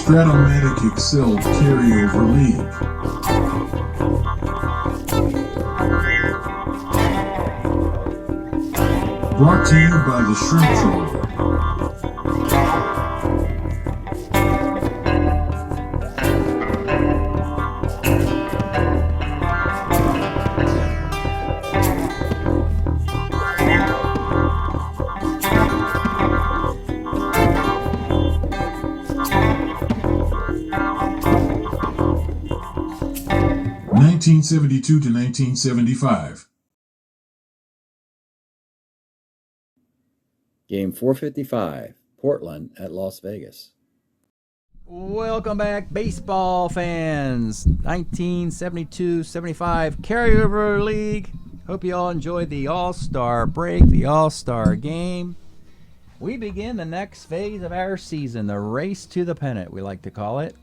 Strat-O-Matic Excel Carryover League. Brought to you by the Shrimp Troller. 1972 to 1975. Game 455, Portland at Las Vegas. Welcome back, baseball fans. 1972-75 Carryover League. Hope you all enjoyed the All-Star break, the All-Star game. We begin the next phase of our season, the race to the pennant, we like to call it.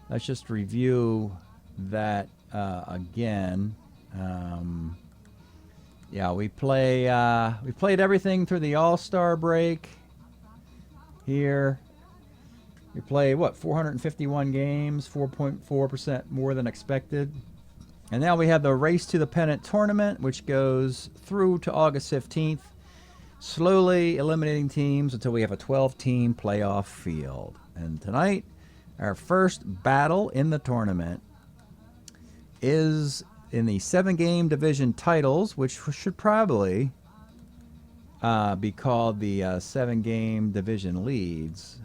Let's just review that again. We played everything through the All-Star break here. We played, 451 games, 4.4% more than expected. And now we have the Race to the Pennant tournament, which goes through to August 15th, slowly eliminating teams until we have a 12-team playoff field. And tonight, our first battle in the tournament is in the 7-game division titles, which should probably be called the 7-game division leads.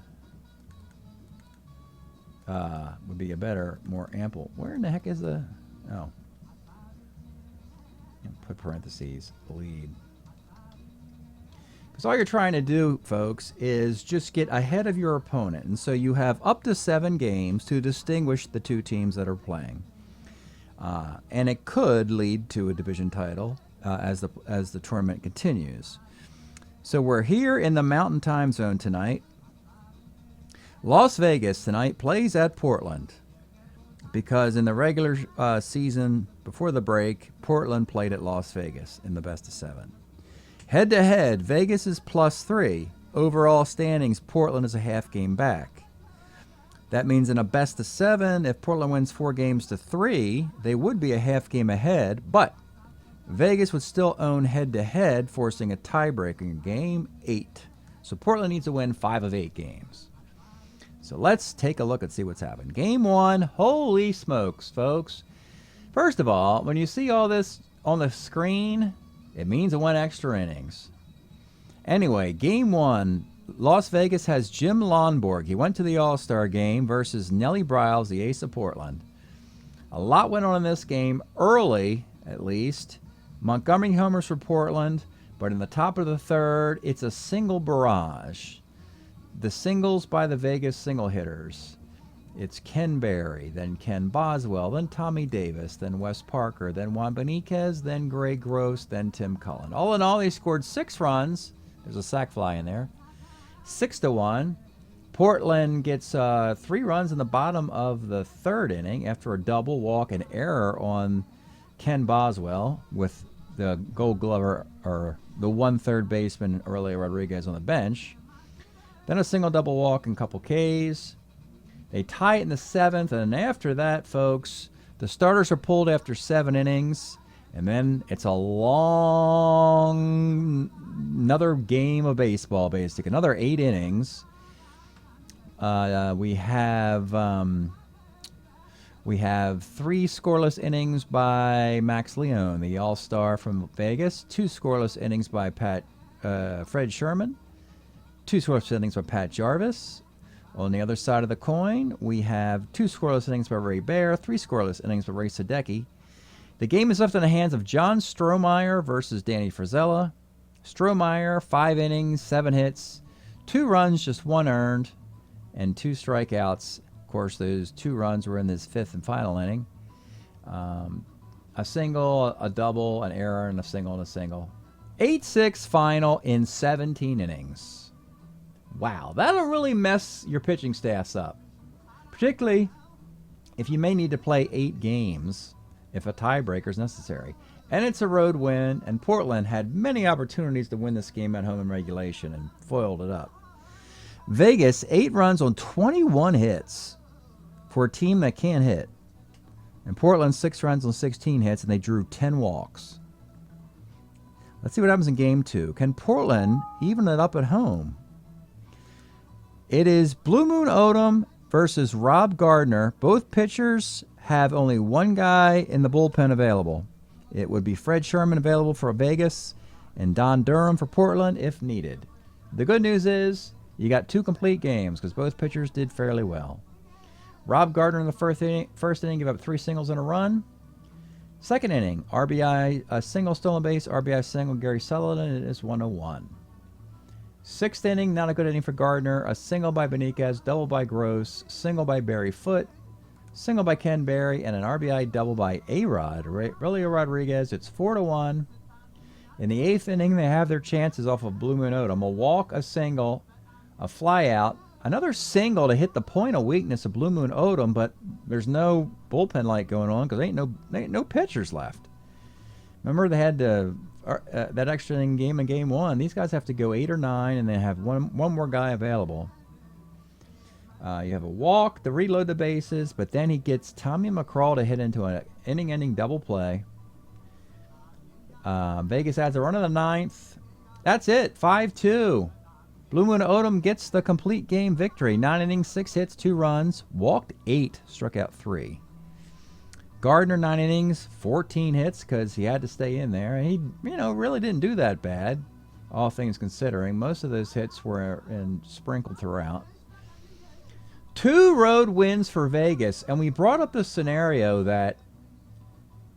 Would be a better, more ample. Where in the heck is the... Oh. Put parentheses, lead. Because all you're trying to do, folks, is just get ahead of your opponent. And so you have up to 7 games to distinguish the two teams that are playing. And it could lead to a division title as the tournament continues. So we're here in the Mountain Time Zone tonight. Las Vegas tonight plays at Portland because in the regular season before the break, Portland played at Las Vegas in the best of 7. Head-to-head, Vegas is +3. Overall standings, Portland is a half game back. That means in a best of 7, if Portland wins 4 games to 3, they would be a half game ahead, but Vegas would still own head-to-head, forcing a tiebreaker in Game 8. So Portland needs to win 5 of 8 games. So let's take a look and see what's happened. Game 1, holy smokes, folks. First of all, when you see all this on the screen, it means it went extra innings. Anyway, Game 1, Las Vegas has Jim Lonborg. He went to the All-Star game versus Nellie Briles, the ace of Portland. A lot went on in this game, early at least. Montgomery homers for Portland, but in the top of the 3rd, it's a single barrage. The singles by the Vegas single hitters. It's Ken Berry, then Ken Boswell, then Tommy Davis, then Wes Parker, then Juan Beniquez, then Greg Gross, then Tim Cullen. All in all, they scored 6 runs. There's a sac fly in there. 6-1. Portland gets 3 runs in the bottom of the 3rd inning after a double, walk, and error on Ken Boswell with the Gold Glover, or the 1/3 baseman, Aurelio Rodriguez, on the bench. Then a single, double walk, and a couple Ks. They tie it in the 7th, and after that, folks, the starters are pulled after 7 innings, and then it's a another game of baseball, basically, another 8 innings. We have 3 scoreless innings by Max Leone, the All-Star from Vegas. 2 scoreless innings by Fred Sherman. 2 scoreless innings by Pat Jarvis. On the other side of the coin, we have 2 scoreless innings by Ray Bear, 3 scoreless innings by Ray Sadecki. The game is left in the hands of John Strohmeyer versus Danny Frizella. Strohmeyer, 5 innings, 7 hits, 2 runs, just 1 earned, and 2 strikeouts. Of course, those 2 runs were in this 5th and final inning. A single, a double, an error, and a single and a single. 8-6 final in 17 innings. Wow, that'll really mess your pitching staffs up, particularly if you may need to play 8 games if a tiebreaker is necessary. And it's a road win, and Portland had many opportunities to win this game at home in regulation and foiled it up. Vegas, 8 runs on 21 hits for a team that can't hit. And Portland, 6 runs on 16 hits, and they drew 10 walks. Let's see what happens in game 2. Can Portland even it up at home? It is Blue Moon Odom versus Rob Gardner. Both pitchers have only one guy in the bullpen available. It would be Fred Sherman available for Vegas and Don Durham for Portland if needed. The good news is you got 2 complete games because both pitchers did fairly well. Rob Gardner in the first inning gave up 3 singles and a run. Second inning, RBI, a single stolen base, RBI single, Gary Sullivan, it is 101. Sixth inning, not a good inning for Gardner. A single by Beniquez, double by Gross, single by Barry Foote, single by Ken Berry, and an RBI double by A-Rod, Aurelio Rodriguez. It's 4-1. In the 8th inning, they have their chances off of Blue Moon Odom. A walk, a single, a fly out, another single to hit the point of weakness of Blue Moon Odom, but there's no bullpen light going on because ain't no pitchers left. Remember they had that extra inning game in game 1. These guys have to go 8 or 9, and they have one more guy available. You have a walk to reload the bases, but then he gets Tommy McCraw to hit into an inning-ending double play. Vegas adds a run in the 9th. That's it, 5-2. Blue Moon Odom gets the complete game victory. 9 innings, 6 hits, 2 runs, walked 8, struck out 3. Gardner, 9 innings, 14 hits because he had to stay in there. And he, really didn't do that bad, all things considering. Most of those hits were sprinkled throughout. 2 road wins for Vegas, and we brought up the scenario that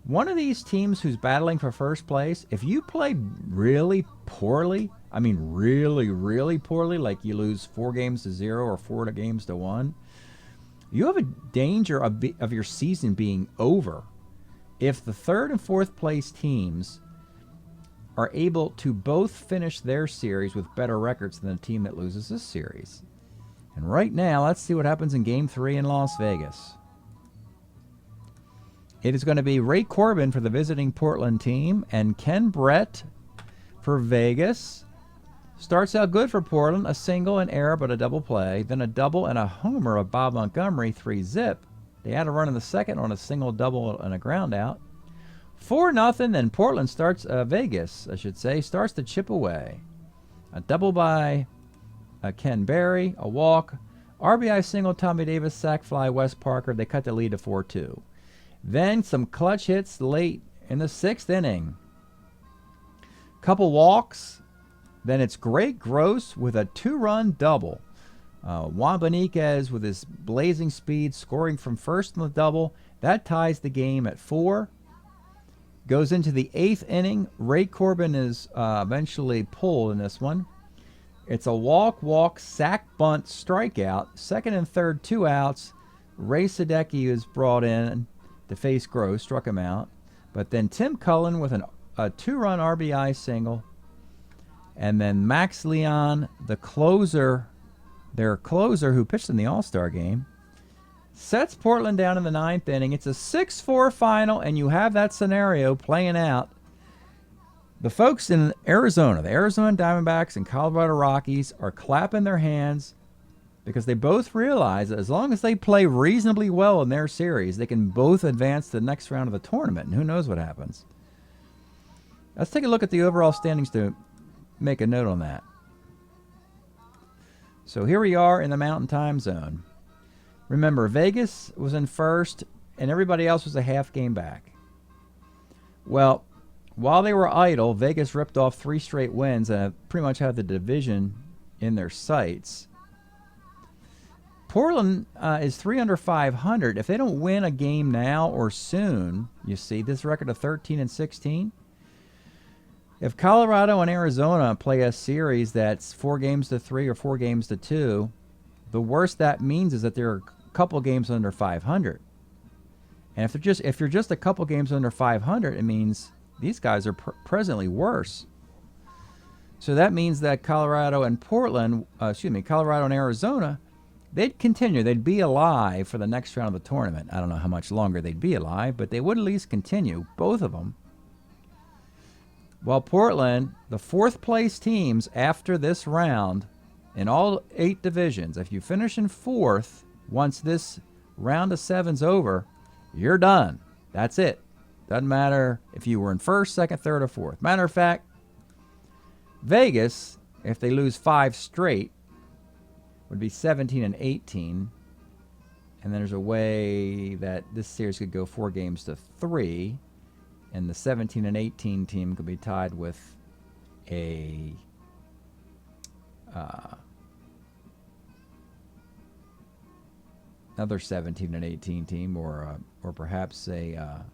one of these teams who's battling for first place, if you play really poorly, I mean really, really poorly, like you lose 4 games to 0 or 4 games to 1, you have a danger of your season being over if the 3rd and 4th place teams are able to both finish their series with better records than the team that loses this series. And right now, let's see what happens in Game 3 in Las Vegas. It is going to be Ray Corbin for the visiting Portland team and Ken Brett for Vegas. Starts out good for Portland, a single, an error, but a double play. Then a double and a homer of Bob Montgomery, 3-zip. They had a run in the 2nd on a single, double, and a ground out. 4-0, then Portland starts, Vegas, I should say, starts to chip away. A double by Ken Berry, a walk, RBI single, Tommy Davis, sac fly, Wes Parker. They cut the lead to 4-2. Then some clutch hits late in the 6th inning. Couple walks. Then it's Greg Gross with a 2-run double. Juan Beniquez with his blazing speed scoring from first on the double. That ties the game at 4. Goes into the 8th inning. Ray Corbin is eventually pulled in this one. It's a walk, sack, bunt, strikeout. 2nd and 3rd, 2 outs. Ray Sadecki is brought in to face Gross, struck him out. But then Tim Cullen with a 2-run RBI single. And then Max Leon, the closer, their closer who pitched in the All-Star game, sets Portland down in the 9th inning. It's a 6-4 final, and you have that scenario playing out. The folks in Arizona, the Arizona Diamondbacks and Colorado Rockies, are clapping their hands because they both realize that as long as they play reasonably well in their series, they can both advance to the next round of the tournament, and who knows what happens. Let's take a look at the overall standings to make a note on that. So here we are in the Mountain Time Zone. Remember, Vegas was in first, and everybody else was a half game back. Well, while they were idle, Vegas ripped off 3 straight wins and pretty much had the division in their sights. Portland is 3 under 500. If they don't win a game now or soon, you see, this record of 13-16, if Colorado and Arizona play a series that's 4-3 or 4-2, the worst that means is that they're a couple games under 500. And if you're just a couple games under 500, it means these guys are presently worse. So that means that Colorado and Arizona, they'd continue. They'd be alive for the next round of the tournament. I don't know how much longer they'd be alive, but they would at least continue, both of them. While Portland, the 4th place teams after this round, in all 8 divisions. If you finish in 4th, once this round of 7's over, you're done. That's it. Doesn't matter if you were in 1st, 2nd, 3rd, or 4th. Matter of fact, Vegas, if they lose 5 straight, would be 17 and 18. And then there's a way that this series could go 4 games to 3. And the 17 and 18 team could be tied with a another 17 and 18 team, or perhaps a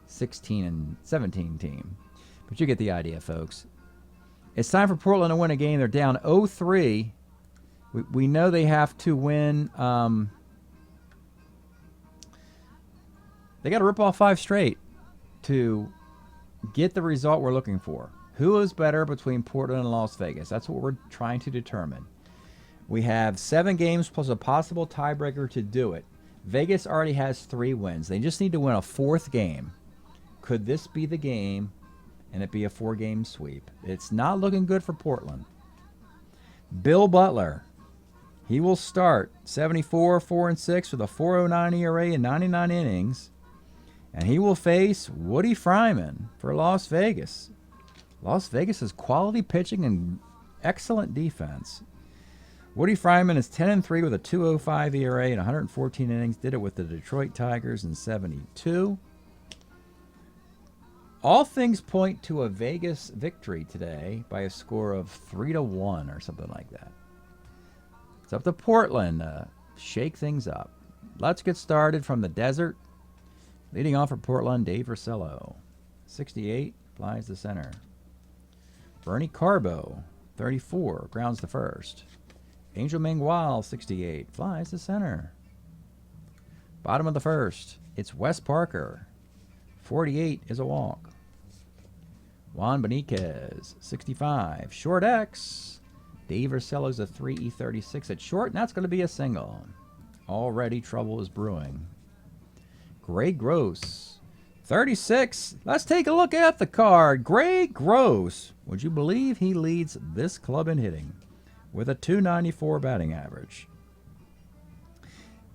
16 and 17 team. But you get the idea, folks. It's time for Portland to win a game. They're down 0-3. We know they have to win. They got to rip off 5 straight to get the result we're looking for. Who is better between Portland and Las Vegas? That's what we're trying to determine. We have 7 games plus a possible tiebreaker to do it. Vegas already has 3 wins. They just need to win a 4th game. Could this be the game and it be a 4-game sweep? It's not looking good for Portland. Bill Butler, he will start 74, 4-6 with a 4.09 ERA in 99 innings. And he will face Woody Fryman for Las Vegas. Las Vegas has quality pitching and excellent defense. Woody Fryman is 10-3 with a 2.05 ERA in 114 innings. Did it with the Detroit Tigers in 72. All things point to a Vegas victory today by a score of 3-1 or something like that. It's up to Portland to shake things up. Let's get started from the desert. Leading off for Portland, Dave Rosello. 68, flies to center. Bernie Carbo, 34, grounds to first. Angel Mangual, 68, flies to center. Bottom of the first, it's Wes Parker. 48 is a walk. Juan Beniquez, 65, short X. Dave Rosello's a 3E36 at short, and that's going to be a single. Already trouble is brewing. Greg Gross, 36. Let's take a look at the card. Greg Gross. Would you believe he leads this club in hitting with a 294 batting average?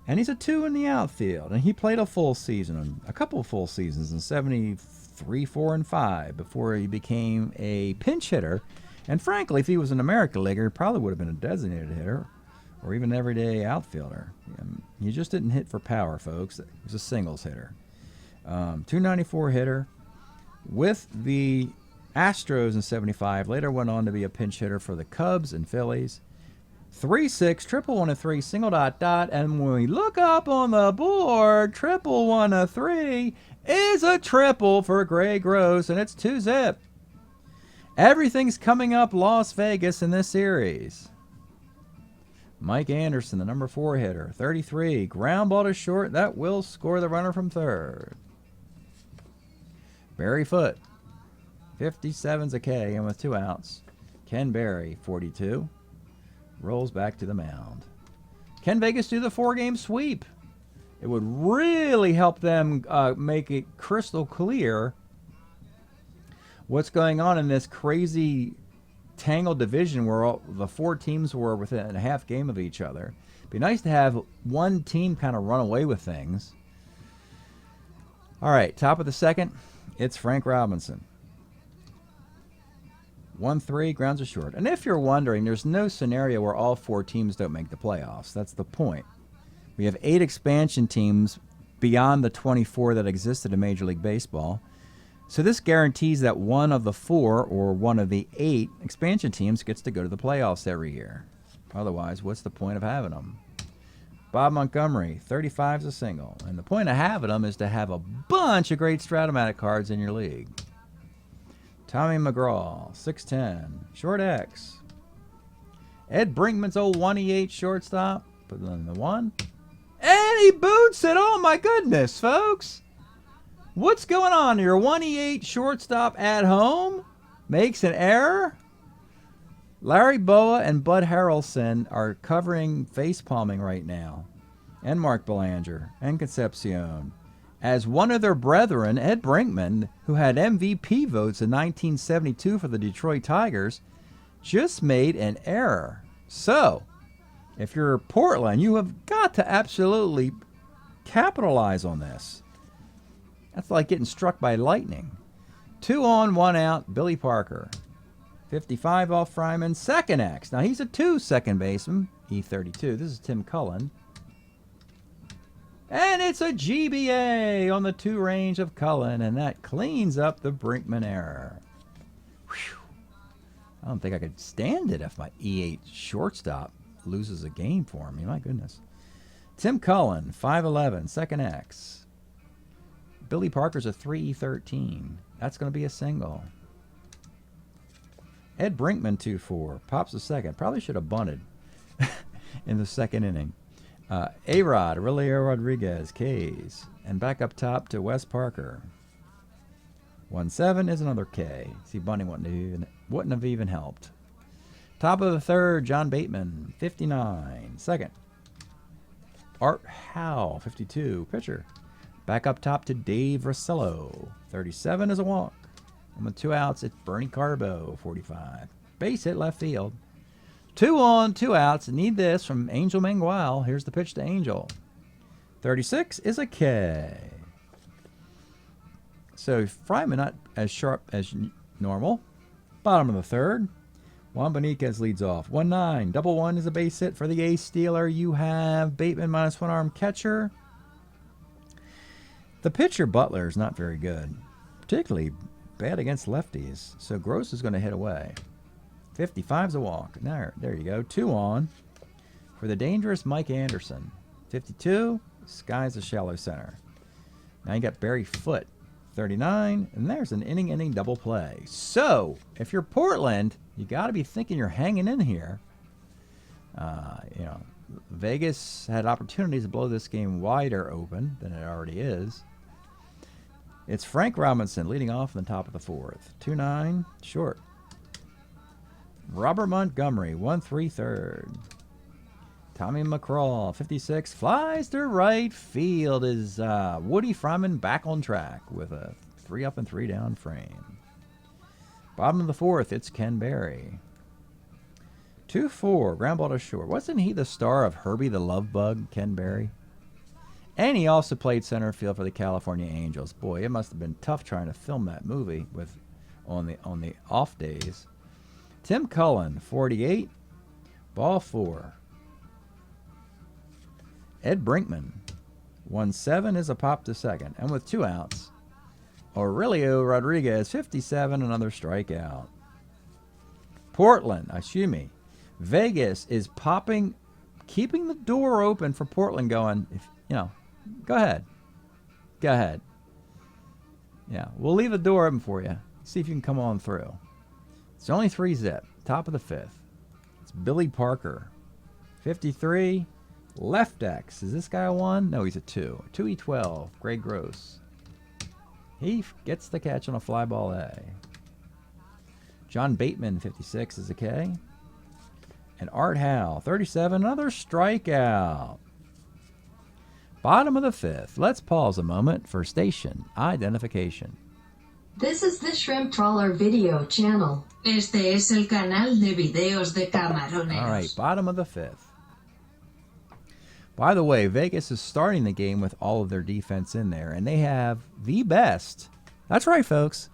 And he's a 2 in the outfield. And he played a full season, a couple of full seasons in 73, 4, and 5 before he became a pinch hitter. And frankly, if he was an American Leaguer, he probably would have been a designated hitter or even an everyday outfielder. He just didn't hit for power, folks. He was a singles hitter. 294 hitter with the Astros in 75. Later went on to be a pinch hitter for the Cubs and Phillies. 3-6, triple 1-3, single ... And when we look up on the board, triple 1-3 is a triple for Greg Gross, and it's 2-zip. Everything's coming up Las Vegas in this series. Mike Anderson, the number 4 hitter, 33. Ground ball to short. That will score the runner from third. Barry Foote, 57's a K, and with 2 outs. Ken Berry, 42. Rolls back to the mound. Can Vegas do the 4-game sweep? It would really help them make it crystal clear what's going on in this crazy tangled division where all the 4 teams were within a half game of each other. Be nice to have one team kind of run away with things. All right, top of the second, it's Frank Robinson. 1-3, grounds are short. And if you're wondering, there's no scenario where all 4 teams don't make the playoffs. That's the point. We have 8 expansion teams beyond the 24 that existed in Major League Baseball. So this guarantees that one of the 4 or one of the 8 expansion teams gets to go to the playoffs every year. Otherwise, what's the point of having them? Bob Montgomery, 35's a single. And the point of having them is to have a bunch of great Strat-O-Matic cards in your league. Tommy McGraw, 6'10", short X. Ed Brinkman's old 1E8 shortstop. Put it on the 1. And he boots it. Oh, my goodness, folks. What's going on here? 1E8 shortstop at home makes an error. Larry Boa and Bud Harrelson are covering face palming right now. And Mark Belanger and Concepcion. As one of their brethren, Ed Brinkman, who had MVP votes in 1972 for the Detroit Tigers, just made an error. So, if you're Portland, you have got to absolutely capitalize on this. That's like getting struck by lightning. 2 on, 1 out, Billy Parker. 55 off Fryman, second X. Now, he's a 2 second baseman, E32. This is Tim Cullen. And it's a GBA on the 2 range of Cullen, and that cleans up the Brinkman error. Whew. I don't think I could stand it if my E8 shortstop loses a game for me. My goodness. Tim Cullen, 5'11", second X. Billy Parker's a 3-13. That's going to be a single. Ed Brinkman, 2-4. Pops a second. Probably should have bunted in the second inning. A-Rod, Aurelio Rodriguez, K's. And back up top to Wes Parker. 1-7 is another K. See, bunting wouldn't have even helped. Top of the third, John Bateman, 59. Second, Art Howe, 52. Pitcher. Back up top to Dave Rossello. 37 is a walk. And with 2 outs, it's Bernie Carbo, 45. Base hit left field. 2 on, 2 outs. Need this from Angel Mangual. Here's the pitch to Angel. 36 is a K. So Fryman not as sharp as normal. Bottom of the third. Juan Beniquez leads off. 1-9. Double 1 is a base hit for the ace stealer. You have Bateman -1 arm catcher. The pitcher, Butler, is not very good. Particularly bad against lefties. So Gross is going to hit away. 55 is a walk. There you go. 2 on for the dangerous Mike Anderson. 52. Sky's a shallow center. Now you got Barry Foote. 39, and there's an inning double play. So, if you're Portland, you got to be thinking you're hanging in here. Vegas had opportunities to blow this game wider open than it already is. It's Frank Robinson leading off in the top of the fourth. 2-9, short. Robert Montgomery, 1-3 third. Tommy McCraw, 56, flies to right field. Is Woody Fryman back on track with a 3 up and 3 down frame. Bottom of the fourth, it's Ken Berry. 2-4, ground ball to short. Wasn't he the star of Herbie the Love Bug, Ken Berry? And he also played center field for the California Angels. Boy, it must have been tough trying to film that movie on the off days. Tim Cullen, 48, ball 4. Ed Brinkman, 1-7 is a pop to second. And with 2 outs, Aurelio Rodriguez, 57, another strikeout. Vegas is keeping the door open for Portland going, go ahead. Yeah, we'll leave the door open for you. See if you can come on through. It's only 3-zip, top of the fifth. It's Billy Parker, 53. Left X. Is this guy a 1? No, he's a 2. 2E12. Greg Gross. He gets the catch on a fly ball A. John Bateman, 56, is a K. And Art Howe, 37, another strikeout. Bottom of the fifth. Let's pause a moment for station identification. This is the Shrimp Trawler video channel. Este es el canal de videos de camaroneros. All right, bottom of the fifth. By the way, Vegas is starting the game with all of their defense in there, and they have the best, that's right, folks,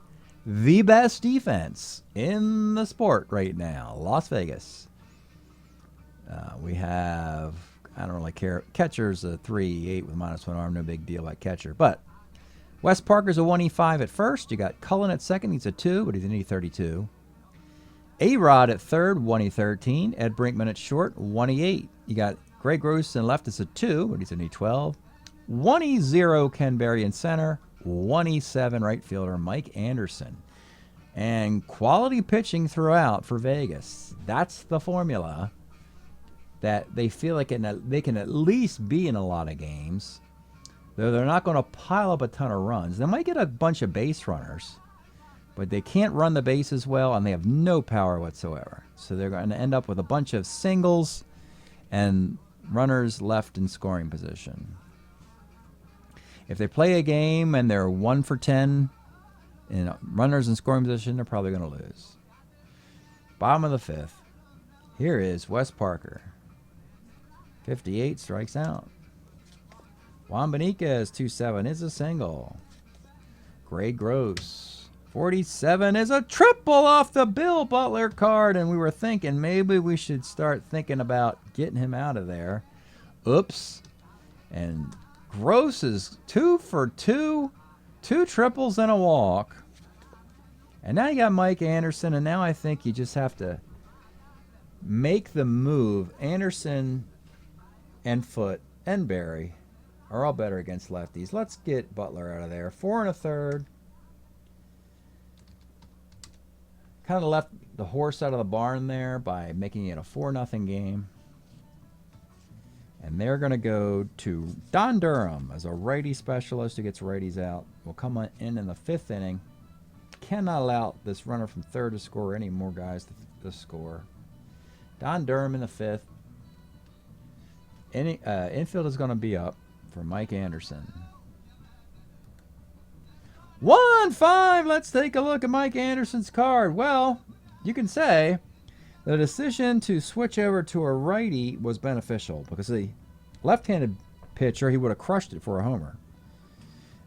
the best defense in the sport right now, Las Vegas. We have, I don't really care, catcher's a 3-8 with -1 arm, no big deal at catcher. But Wes Parker's a 1E5 at first. You got Cullen at second, he's a 2, but he's an E32. A-Rod at third, 1E13. Ed Brinkman at short, 1E8. You got Greg Gross in left is a 2, but he's an E12. 1E0 Ken Berry in center. 1E7 right fielder Mike Anderson. And quality pitching throughout for Vegas. That's the formula that they feel like they can at least be in a lot of games. Though they're not going to pile up a ton of runs. They might get a bunch of base runners, but they can't run the bases well, and they have no power whatsoever. So they're going to end up with a bunch of singles and runners left in scoring position. If they play a game and they're 1 for 10 in runners in scoring position, they're probably going to lose. Bottom of the fifth. Here is Wes Parker. 58 strikes out. Juan Beniquez, 2-7 is a single. Gray Gross, 47 is a triple off the Bill Butler card, and we were thinking maybe we should start thinking about getting him out of there. Oops. And Gross is 2 for 2, 2 triples and a walk. And now you got Mike Anderson, and now I think you just have to make the move. Anderson and Foote and Barry are all better against lefties. Let's get Butler out of there. 4 1/3. Kind of left the horse out of the barn there by making it a 4-0 game. And they're going to go to Don Durham as a righty specialist who gets righties out. Will come in the 5th inning. Cannot allow this runner from third to score, any more guys to score. Don Durham in the 5th. Infield is going to be up for Mike Anderson. 1-5. Let's take a look at Mike Anderson's card. Well, you can say the decision to switch over to a righty was beneficial because the left-handed pitcher, he would have crushed it for a homer,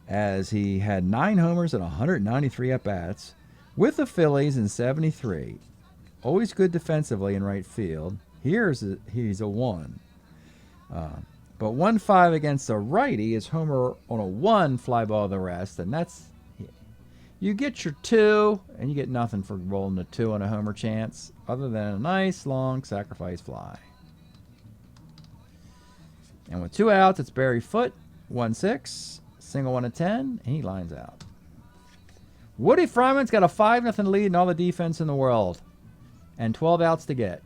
as he had 9 homers and 193 at-bats with the Phillies in 73. Always good defensively in right field. He's a 1. But 1-5 against a righty is homer on a 1, fly ball the rest, and that's, you get your 2, and you get nothing for rolling a 2 on a homer chance, other than a nice long sacrifice fly. And with 2 outs, it's Barry Foote, 1-6, single 1-10, and he lines out. Woody Fryman's got a 5-0 lead in all the defense in the world, and 12 outs to get.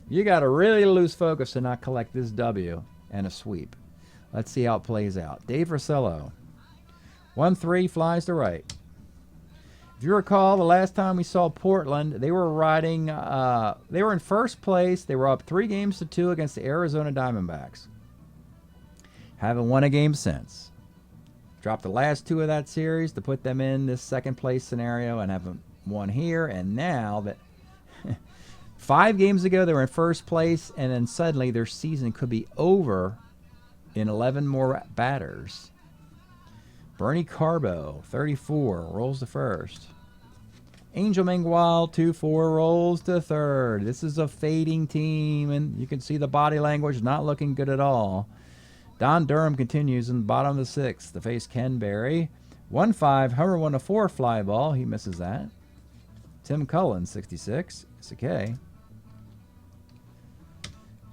You got to really lose focus to not collect this W and a sweep. Let's see how it plays out. Dave Rosello, 1-3, flies to right. If you recall, the last time we saw Portland, they were riding. They were in first place. They were up 3-2 against the Arizona Diamondbacks. Haven't won a game since. Dropped the last 2 of that series to put them in this second place scenario and haven't won here. And now that 5 games ago they were in first place, and then suddenly their season could be over in 11 more batters. Bernie Carbo, 34, rolls to first. Angel Mangual, 2-4, rolls to third. This is a fading team, and you can see the body language not looking good at all. Don Durham continues in the bottom of the 6th to face Ken Berry. 1-5, homer 1-4 fly ball. He misses that. Tim Cullen, 66. It's okay.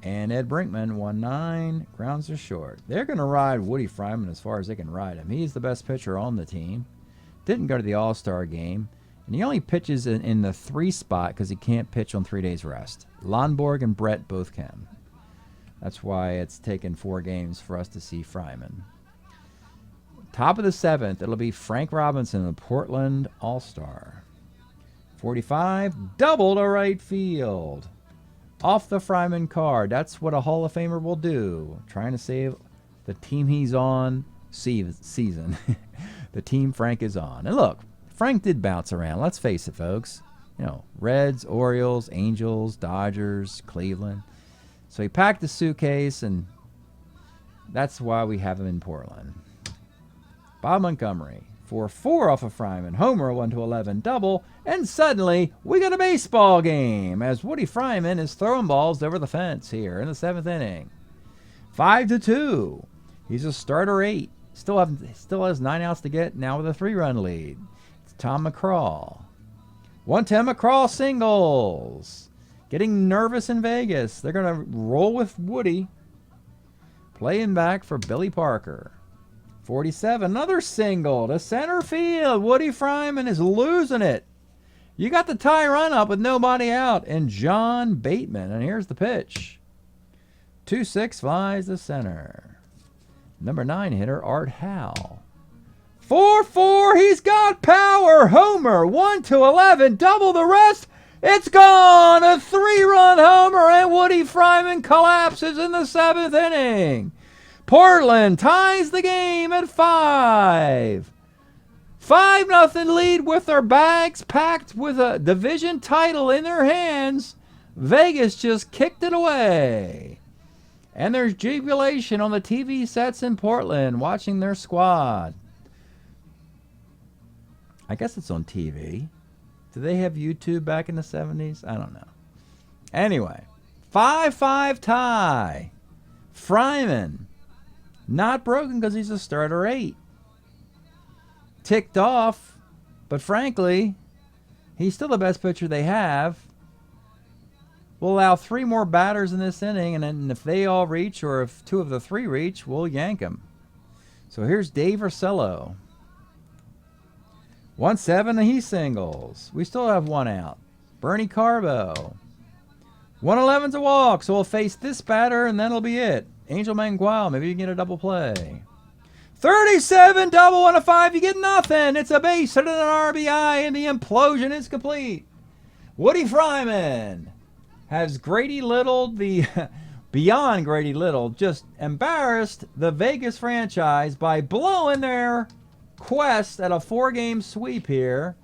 And Ed Brinkman, 1-9, grounds are short. They're going to ride Woody Fryman as far as they can ride him. He's the best pitcher on the team. Didn't go to the All-Star game. And he only pitches in the 3 spot because he can't pitch on 3 days rest. Lonborg and Brett both can. That's why it's taken 4 games for us to see Fryman. Top of the 7th, it'll be Frank Robinson, the Portland All-Star. 45, double to right field. Off the Fryman card. That's what a Hall of Famer will do. Trying to save the team he's on season. The team Frank is on. And look, Frank did bounce around. Let's face it, folks. You know, Reds, Orioles, Angels, Dodgers, Cleveland. So he packed the suitcase, and that's why we have him in Portland. Bob Montgomery, 4-4 off of Fryman. Homer, 1-11 double. And suddenly, we got a baseball game as Woody Fryman is throwing balls over the fence here in the 7th inning. 5-2. He's a starter 8. Still has 9 outs to get, now with a 3-run lead. It's Tom McCraw. 110 McCraw singles. Getting nervous in Vegas. They're going to roll with Woody. Playing back for Billy Parker. 47, another single to center field. Woody Fryman is losing it. You got the tie run up with nobody out, and John Bateman. And here's the pitch. 2-6 flies to center. Number 9 hitter, Art Howe. 4-4, he's got power. Homer, 1-11, double the rest. It's gone. A 3-run homer, and Woody Fryman collapses in the 7th inning. Portland ties the game at 5. 5-0 lead with their bags packed with a division title in their hands. Vegas just kicked it away. And there's jubilation on the TV sets in Portland watching their squad. I guess it's on TV. Did they have YouTube back in the 70s? I don't know. Anyway, 5-5 tie. Fryman, not broken because he's a starter 8. Ticked off, but frankly, he's still the best pitcher they have. We'll allow 3 more batters in this inning, and then if they all reach, or if 2 of the 3 reach, we'll yank them. So here's Dave Ursello. 1-7, and he singles. We still have 1 out. Bernie Carbo. 1-11's a walk, so we'll face this batter, and then it'll be it. Angel Mangual, maybe you can get a double play. 37, double on a 5, you get nothing. It's a base hit and an RBI, and the implosion is complete. Woody Fryman has Grady Little, the beyond Grady Little, just embarrassed the Vegas franchise by blowing their quest at a 4-game sweep here.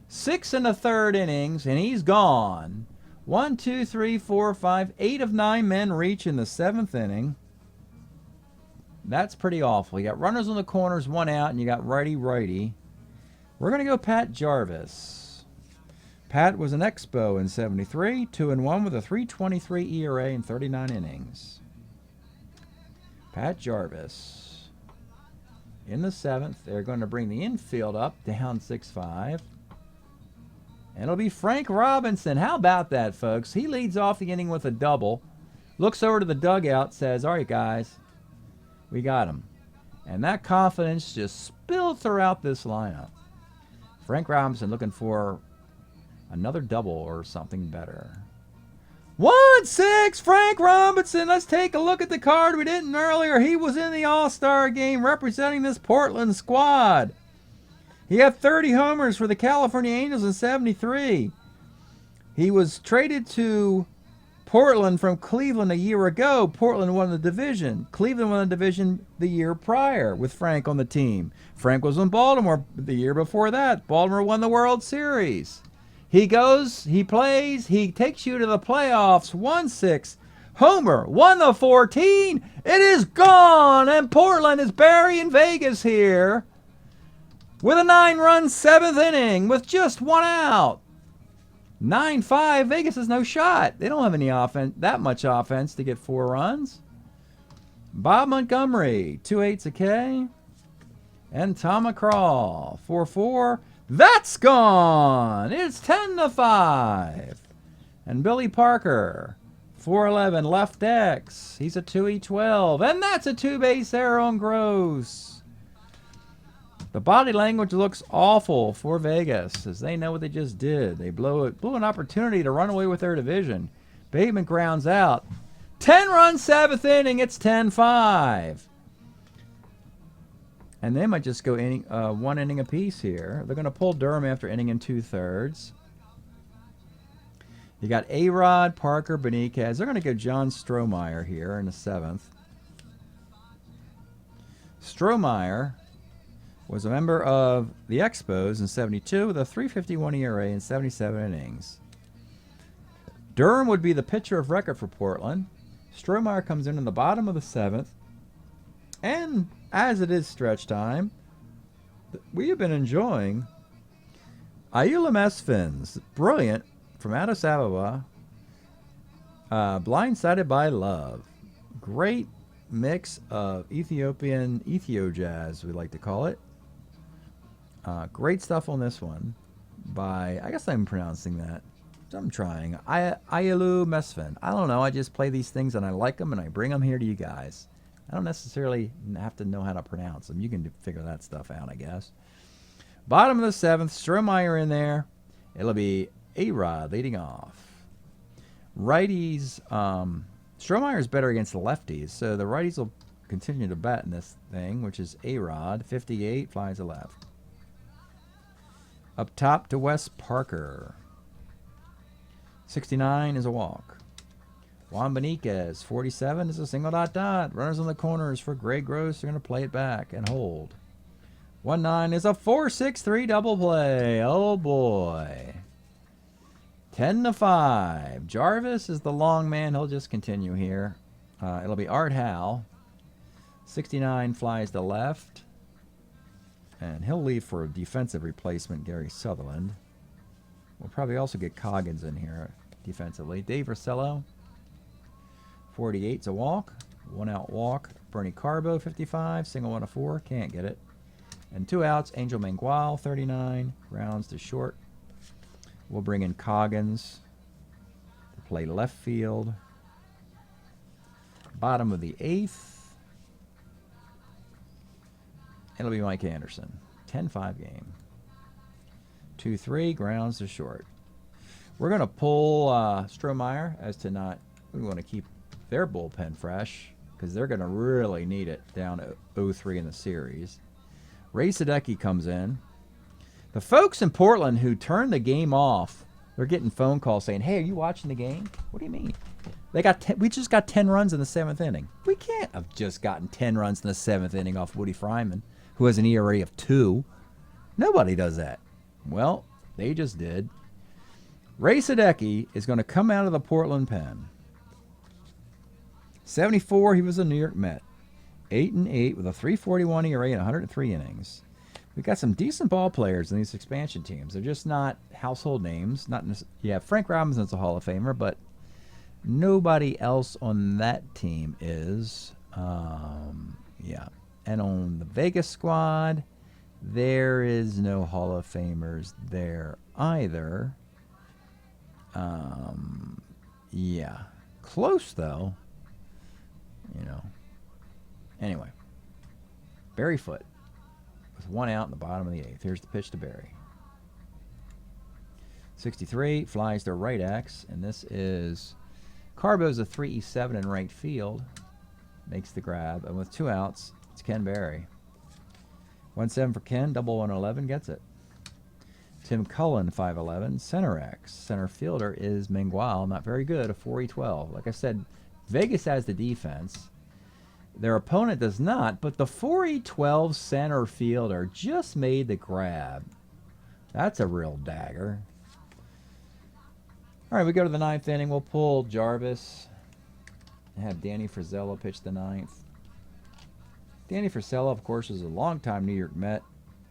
6 1/3 innings, and he's gone. 1, 2, 3, 4, 5, 8 of 9 men reach in the 7th inning. That's pretty awful. You got runners on the corners, 1 out, and you got righty-righty. We're going to go Pat Jarvis. Pat was an Expo in 73, 2-1 with a 3.23 ERA in 39 innings. Pat Jarvis. In the 7th, they're going to bring the infield up, down 6-5. And it'll be Frank Robinson. How about that, folks? He leads off the inning with a double. Looks over to the dugout, says, all right, guys, we got him. And that confidence just spilled throughout this lineup. Frank Robinson looking for another double or something better. 1-6, Frank Robinson. Let's take a look at the card we didn't earlier. He was in the All-Star game representing this Portland squad. He had 30 homers for the California Angels in 73. He was traded to Portland from Cleveland a year ago. Portland won the division. Cleveland won the division the year prior with Frank on the team. Frank was in Baltimore the year before that. Baltimore won the World Series. He goes, he plays, he takes you to the playoffs. 1-6. Homer, 1-14. It is gone, and Portland is burying Vegas here with a 9-run 7th inning with just 1 out. 9-5. Vegas has no shot. They don't have any offense, that much offense to get 4 runs. Bob Montgomery, 2/8 a K. And Tom McCraw, 4-4. That's gone. It's 10-5. And Billy Parker, 4-11 left X. He's a 2E12. And that's a 2-base error on Gross. The body language looks awful for Vegas, as they know what they just did. They blew an opportunity to run away with their division. Bateman grounds out. 10-run 7th inning. It's 10-5. And they might just go 1 inning apiece here. They're going to pull Durham after inning and 2/3. You got A-Rod, Parker, Benitez. They're going to go John Strohmeyer here in the 7th. Strohmeyer was a member of the Expos in 72 with a 3.51 ERA in 77 innings. Durham would be the pitcher of record for Portland. Strohmeyer comes in the bottom of the 7th. And as it is stretch time, we have been enjoying Ayula Mesfins, brilliant, from Addis Ababa, Blindsided by Love. Great mix of Ethiopian Ethio-jazz, we like to call it. Great stuff on this one by, I guess I'm pronouncing that. I'm trying. Ayulu Mesfin. I don't know. I just play these things and I like them and I bring them here to you guys. I don't necessarily have to know how to pronounce them. You can figure that stuff out, I guess. Bottom of the 7th, Strohmeyer in there. It'll be A-Rod leading off. Righties, Strohmeyer's better against the lefties, so the righties will continue to bat in this thing, which is A-Rod. 58, flies to left. Up top to Wes Parker. 69 is a walk. Juan Benitez, 47 is a single dot. Runners on the corners for Greg Gross. They're going to play it back and hold. 1-9 is a 4-6-3 double play. Oh boy. 10-5. Jarvis is the long man. He'll just continue here. It'll be Art Howe. 69 flies to left. And he'll leave for a defensive replacement, Gary Sutherland. We'll probably also get Coggins in here defensively. Dave Rosello. 48's a walk. 1 out walk. Bernie Carbo, 55. Single 1 of 4. Can't get it. And 2 outs. Angel Mangual, 39. Grounds to short. We'll bring in Coggins to play left field. Bottom of the 8th. It'll be Mike Anderson. 10-5 game. 2-3. Grounds to short. We're going to pull Strohmeyer as to not... We want to keep their bullpen fresh because they're going to really need it down to 0-3 in the series. Ray Sadecki comes in. The folks in Portland who turned the game off, they're getting phone calls saying, "Hey, are you watching the game?" What do you mean? We just got 10 runs in the 7th inning. We can't have just gotten 10 runs in the 7th inning off Woody Fryman, who has an ERA of 2. Nobody does that. Well, they just did. Ray Sadecki is going to come out of the Portland pen. 74, he was a New York Met. 8-8 with a 3.41 ERA in 103 innings. We've got some decent ball players in these expansion teams. They're just not household names. Yeah, Frank Robinson's a Hall of Famer, but nobody else on that team is. Yeah. And on the Vegas squad, there is no Hall of Famers there either. Yeah. Close, though. You know. Anyway. Barry Foote. With 1 out in the bottom of the 8th. Here's the pitch to Barry. 63 flies to right X, and this is Carbo's a 3-7 in right field. Makes the grab, and with 2 outs, it's Ken Barry. 1-7 for Ken, double 111 gets it. Tim Cullen, 5'11, center X. Center fielder is Mangual, not very good, a 4-12. Like I said, Vegas has the defense. Their opponent does not, but the 4-12 center fielder just made the grab. That's a real dagger. All right, we go to the 9th inning. We'll pull Jarvis and have Danny Frizella pitch the 9th. Danny Frizella, of course, is a longtime New York Met.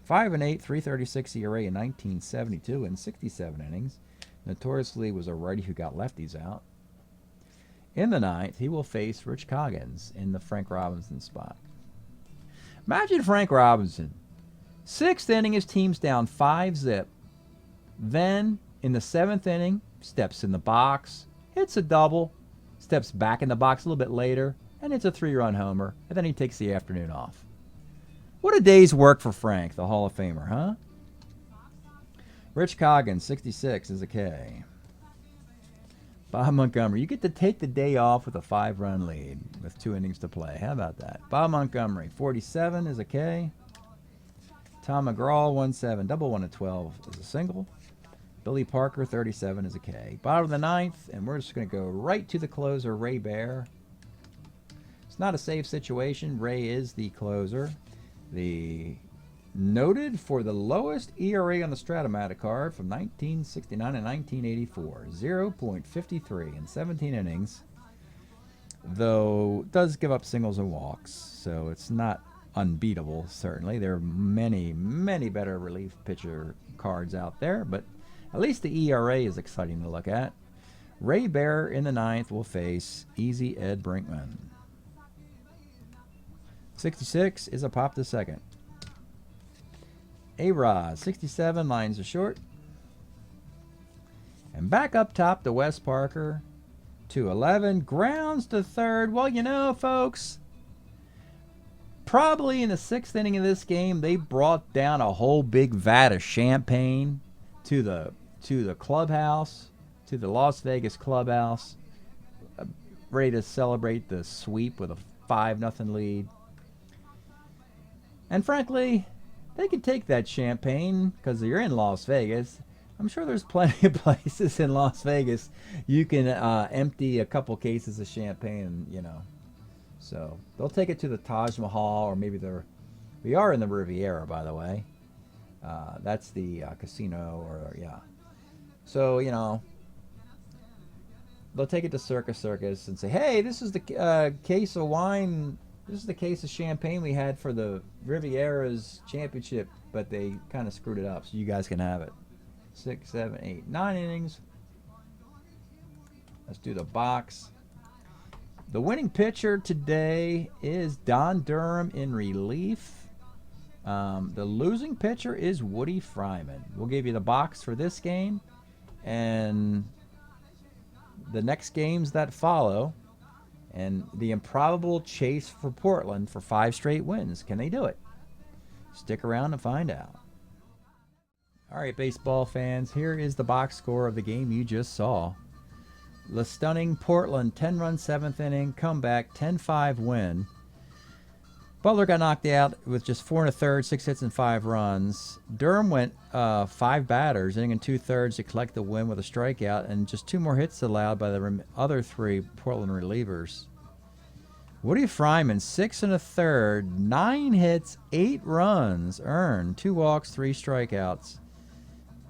5-8, 3.36 ERA in 1972 in 67 innings. Notoriously was a righty who got lefties out. In the 9th, he will face Rich Coggins in the Frank Robinson spot. Imagine Frank Robinson. 6th inning, his team's down 5-zip. Then, in the 7th inning, steps in the box, hits a double, steps back in the box a little bit later, and it's a 3-run homer, and then he takes the afternoon off. What a day's work for Frank, the Hall of Famer, huh? Rich Coggins, 66, is a K. Bob Montgomery, you get to take the day off with a 5-run lead with 2 innings to play. How about that? Bob Montgomery, 47, is a K. Tom McGraw, 1-7, double 1 of 12 is a single. Billy Parker, 37, is a K. Bottom of the 9th, and we're just going to go right to the closer, Ray Bear. It's not a safe situation. Ray is the closer. The noted for the lowest ERA on the Strat-O-Matic card from 1969 and 1984. 0.53 in 17 innings. Though does give up singles and walks, so it's not unbeatable, certainly. There are many, many better relief pitcher cards out there, but at least the ERA is exciting to look at. Ray Bear in the 9th will face Easy Ed Brinkman. 66 is a pop to second. A-Rod, 67, lines are short. And back up top to Wes Parker, 211, grounds to third. Well, you know, folks, probably in the 6th inning of this game, they brought down a whole big vat of champagne to the clubhouse, to the Las Vegas clubhouse, ready to celebrate the sweep with a 5-0 lead. And frankly, they could take that champagne because you're in Las Vegas. I'm sure there's plenty of places in Las Vegas you can empty a couple cases of champagne, you know. So they'll take it to the Taj Mahal or maybe the We are in the Riviera, by the way. That's the casino, or yeah. So, you know, they'll take it to Circus and say, hey, this is the case of wine, this is the case of champagne we had for the Riviera's championship, but they kind of screwed it up, so you guys can have it. 6, 7, 8, 9 innings. Let's do the box. The winning pitcher today is Don Durham in relief. The losing pitcher is Woody Fryman. We'll give you the box for this game and the next games that follow, and the improbable chase for Portland for 5 straight wins. Can they do it? Stick around and find out. All right, baseball fans, here is the box score of the game you just saw. The stunning Portland 10-run 7th inning comeback, 10-5 win. Butler got knocked out with just 4 1/3, 6 hits and 5 runs. Durham went 5 batters, inning and 2/3 to collect the win with a strikeout, and just 2 more hits allowed by the other 3 Portland relievers. Woody Fryman, 6 1/3, 9 hits, 8 runs earned, 2 walks, 3 strikeouts.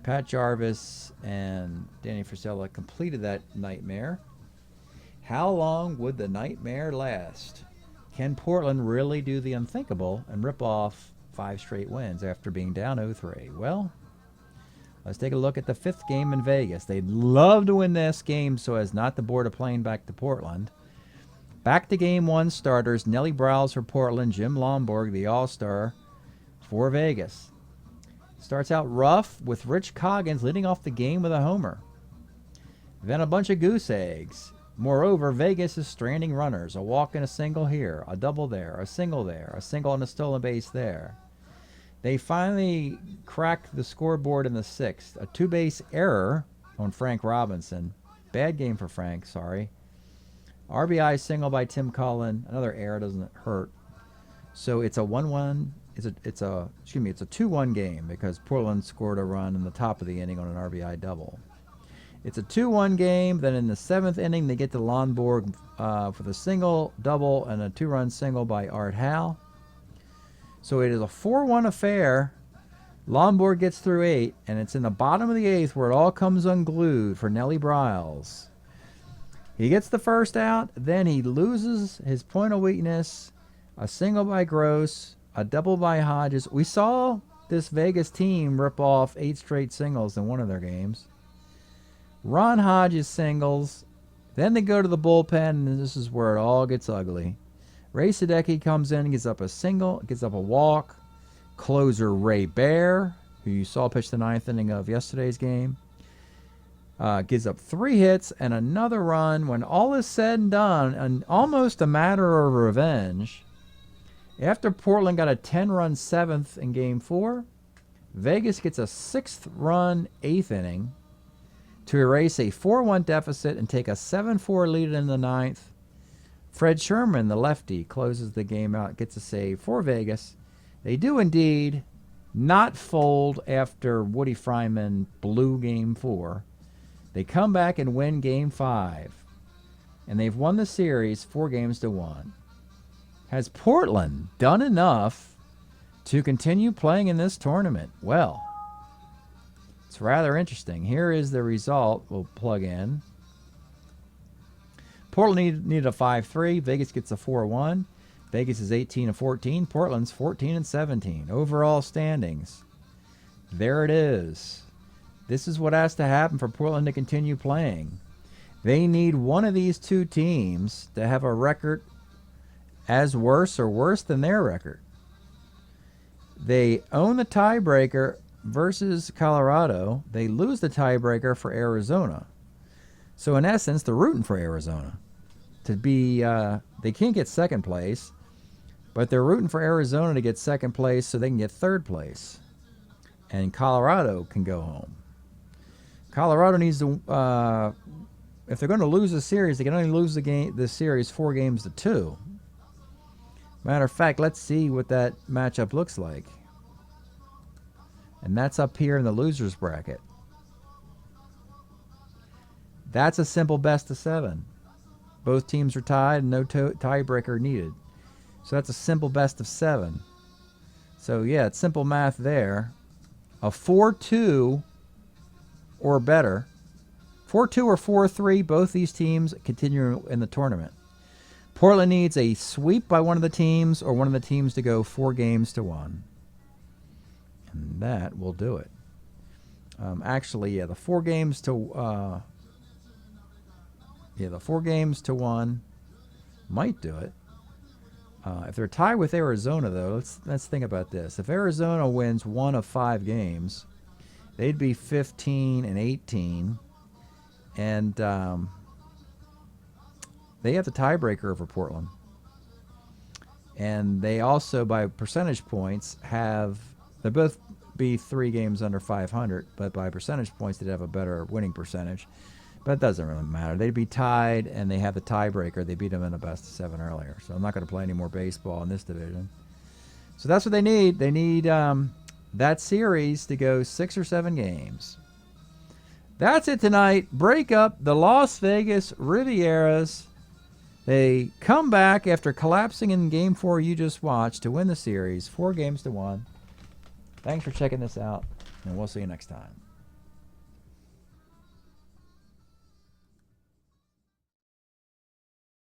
Pat Jarvis and Danny Frisella completed that nightmare. How long would the nightmare last? Can Portland really do the unthinkable and rip off 5 straight wins after being down 0-3? Well, let's take a look at the 5th game in Vegas. They'd love to win this game so as not to board a plane back to Portland. Back to game 1 starters, Nelly Browse for Portland, Jim Lomborg, the All-Star, for Vegas. Starts out rough with Rich Coggins leading off the game with a homer. Then a bunch of goose eggs. Moreover, Vegas is stranding runners. A walk and a single here, a double there, a single and a stolen base there. They finally crack the scoreboard in the 6th. A 2-base error on Frank Robinson. Bad game for Frank, sorry. RBI single by Tim Cullen. Another error, doesn't hurt. So it's a 1-1. It's a 2-1 game because Portland scored a run in the top of the inning on an RBI double. It's a 2-1 game. Then in the 7th inning, they get to Lonborg for the single, double, and a 2-run single by Art Howe. So it is a 4-1 affair. Lonborg gets through 8, and it's in the bottom of the 8th where it all comes unglued for Nelly Briles. He gets the first out, then he loses his point of weakness. A single by Gross, a double by Hodges. We saw this Vegas team rip off 8 straight singles in one of their games. Ron Hodges singles. Then they go to the bullpen, and this is where it all gets ugly. Ray Sadecki comes in, gets up a single, gets up a walk. Closer Ray Bear, who you saw pitch the 9th inning of yesterday's game, gives up 3 hits and another run. When all is said and done, and almost a matter of revenge, after Portland got a 10-run 7th in Game 4, Vegas gets a 6th-run 8th inning to erase a 4-1 deficit and take a 7-4 lead in the 9th. Fred Sherman, the lefty, closes the game out, gets a save for Vegas. They do indeed not fold after Woody Fryman blew Game 4. They come back and win Game 5. And they've won the series 4-1. Has Portland done enough to continue playing in this tournament? Well, it's rather interesting. Here is the result. We'll plug in. Portland needed a 5-3. Vegas gets a 4-1. Vegas is 18-14. Portland's 14-17. Overall standings. There it is. This is what has to happen for Portland to continue playing. They need one of these 2 teams to have a record as worse or worse than their record. They own the tiebreaker versus Colorado. They lose the tiebreaker for Arizona. So in essence, they're rooting for Arizona to be. They can't get 2nd place, but they're rooting for Arizona to get 2nd place so they can get 3rd place, and Colorado can go home. Colorado needs to. If they're going to lose the series, they can only lose the series 4-2. Matter of fact, let's see what that matchup looks like. And that's up here in the losers bracket. That's a simple best of 7. Both teams are tied and no tiebreaker needed. So that's a simple best of 7. So, yeah, it's simple math there. A 4-2 or better. 4-2 or 4-3, both these teams continue in the tournament. Portland needs a sweep by one of the teams or one of the teams to go 4-1. And that will do it. Actually, yeah, the 4-1 might do it. If they're tied with Arizona, though, let's think about this. If Arizona wins 1 of 5 games, they'd be 15-18, and they have the tiebreaker over Portland. And they also, by percentage points, they'll both be 3 games under 500, but by percentage points, they'd have a better winning percentage. But it doesn't really matter. They'd be tied, and they have the tiebreaker. They beat them in a best-of-7 earlier. So I'm not going to play any more baseball in this division. So that's what they need. They need that series to go 6 or 7 games. That's it tonight. Break up the Las Vegas Rivieras. They come back after collapsing in Game 4 you just watched to win the series, 4-1. Thanks for checking this out, and we'll see you next time.